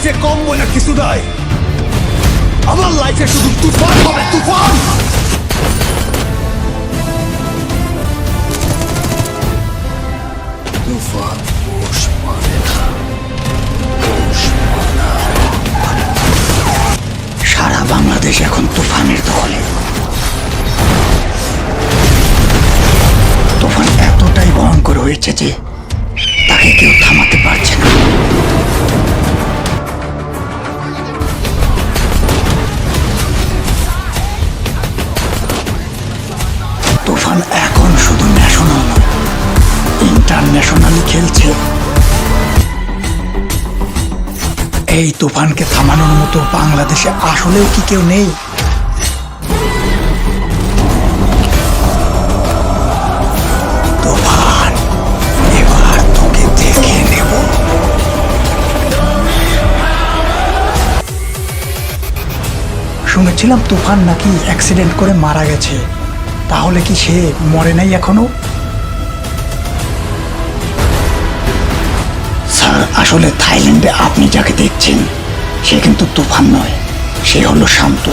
লাইফে কম বলে কিছু নাই। আমার লাইফে শুধু তুফান হবে, তুফান। তুফান পোষ মানে না, পোষ মানায়। সারা বাংলাদেশ এখন তুফানের দখলে। তুফান এতটাই ভয়ঙ্কর হয়েছে যে তাকে কেউ থামাতে পারছে না। তুফান এখন শুধু ন্যাশনাল নয়, ইন্টারন্যাশনালি খেলছে। এই তুফানকে থামানোর মতো বাংলাদেশে আসলেও কি কেউ নেই? তুফান, এবার তোকে দেখে নেব। শুনেছিলাম তুফান নাকি অ্যাক্সিডেন্ট করে মারা গেছে। তাহলে কি সে মরে নাই এখনো? স্যার, আসলে থাইল্যান্ডে আপনি যাকে দেখছেন সে কিন্তু তুফান নয়, সে হলো শান্ত।